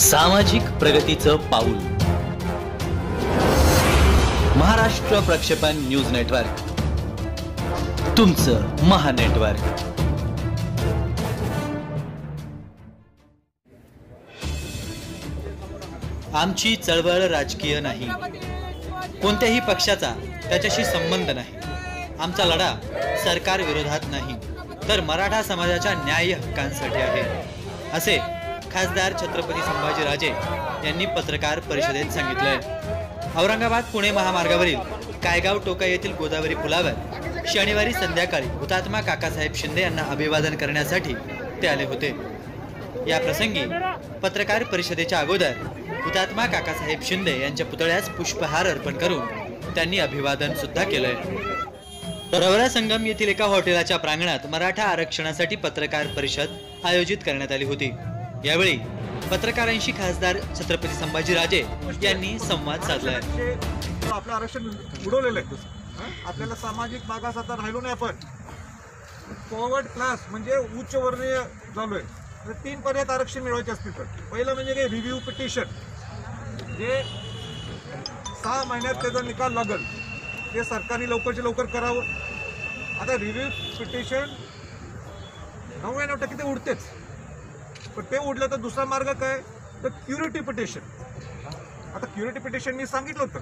सामाजिक प्रगतीचं पाऊल. महाराष्ट्र प्रक्षेपण न्यूज नेटवर्क, तुमचं महानेटवर्क. आमची चळवळ राजकीय नाही, कोणत्याही पक्षाचा त्याच्याशी संबंध नाही. आमचा लढा सरकार विरोधात नाही, तर मराठा समाजाच्या न्याय हक्कांसाठी आहे, असे खासदार छत्रपती संभाजीराजे यांनी पत्रकार परिषदेत सांगितलंय. औरंगाबाद पुणे महामार्गावरील कायगाव टोका येथील गोदावरी पुलावर शनिवारी संध्याकाळी हुतात्मा काकासाहेब शिंदे यांना अभिवादन करण्यासाठी ते आले होते. या प्रसंगी पत्रकार परिषदेच्या अगोदर हुतात्मा काकासाहेब शिंदे यांच्या पुतळ्यास पुष्पहार अर्पण करून त्यांनी अभिवादन सुद्धा केलंय. रवरा संगम येथील एका हॉटेलच्या प्रांगणात मराठा आरक्षणासाठी पत्रकार परिषद आयोजित करण्यात आली होती. यावेळी पत्रकारांशी खासदार छत्रपती संभाजीराजे यांनी संवाद साधलाय. आपलं आरक्षण उडवलेलं आहे, आपल्याला सामाजिक मागास आता राहिलो नाही. आपण फॉरवर्ड क्लास म्हणजे उच्च वर्णीय झालोय. तर 3 पर्यायात आरक्षण मिळवायचे असतील तर पहिलं म्हणजे काय, रिव्ह्यू पिटिशन, जे 6 महिन्यात त्याचा निकाल लागेल, ते सरकारने लवकरच्या लवकर करावं. आता रिव्ह्यू पिटिशन 99% ते उडतेच, पण ते उडलं तर दुसरा मार्ग काय, तर क्युरिटी पिटिशन. आता क्युरिटी पिटिशन मी सांगितलं होतं,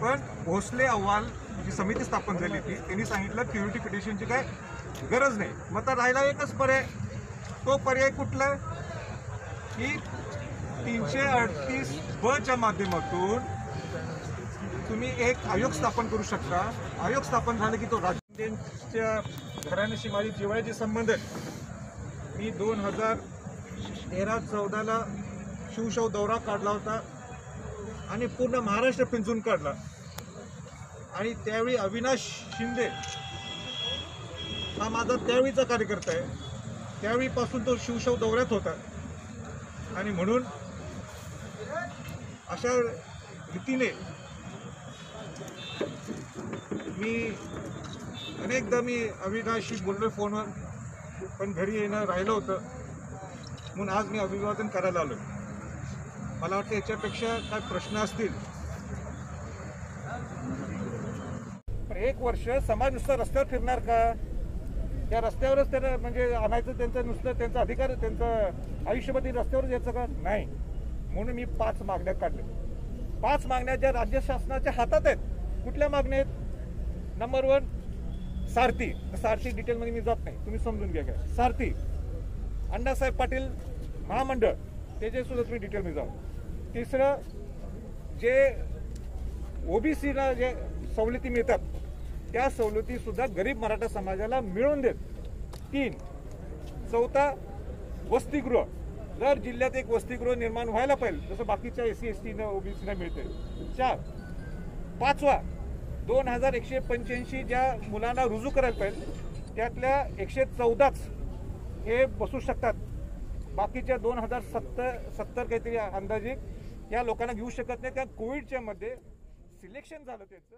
पण भोसले अहवाल जी समिती स्थापन झाली होती त्यांनी सांगितलं क्युरिटी पिटिशनची काय गरज नाही. मग तर राहिला एकच पर्याय. तो पर्याय कुठला, की 338(ब)च्या माध्यमातून तुम्ही एक आयोग स्थापन करू शकता. आयोग स्थापन झाले की तो राजकीय घराण्याशी माझी जिव्हाळ्याचे संबंध आहेत. मी 2013-14ला शिवशाहू दौरा काढला होता आणि पूर्ण महाराष्ट्र पिंजून काढला. आणि त्यावेळी अविनाश शिंदे हा माझा त्यावेळीचा कार्यकर्ता आहे. त्यावेळीपासून तो शिवशाहू दौऱ्यात होता. आणि म्हणून अशा रीतीने मी अनेकदा अविनाशशी बोललो फोनवर, पण घरी येणं राहिलं होतं, म्हणून आज मी अभिवादन करायला आलो. मला वाटतं याच्यापेक्षा काय प्रश्न असतील. पण 1 वर्ष समाज नुसतं रस्त्यावर फिरणार का? त्या रस्त्यावरच त्यांना म्हणजे आणायचं, त्यांचं नुसतं त्यांचा अधिकार, त्यांचं आयुष्यभर रस्त्यावरच यायचं का? नाही. म्हणून मी 5 मागण्या काढल्या. 5 मागण्या ज्या राज्य शासनाच्या हातात आहेत. कुठल्या मागण्या आहेत? नंबर 1, सारथी डिटेलमध्ये मी जात नाही, तुम्ही समजून घ्या. काय सारथी, अण्णासाहेब पाटील महामंडळ, त्याचे सुद्धा तुम्ही डिटेलमध्ये जाऊ. तिसरं, जे ओबीसीला जे सवलती मिळतात त्या सवलती सुद्धा गरीब मराठा समाजाला मिळवून देत. 3, चौथा, वसतिगृह. जर जिल्ह्यात एक वसतिगृह निर्माण व्हायला पाहिजे, जसं बाकीच्या SC ST ओबीसीला मिळते. 4, पाचवा, 2185 ज्या मुलांना रुजू करायला पाहिजे त्यातल्या 114च हे बसू शकतात. बाकीच्या 2070 काहीतरी अंदाजे या लोकांना घेऊ शकत नाही. त्या कोविडच्या मध्ये सिलेक्शन झालं त्याचं.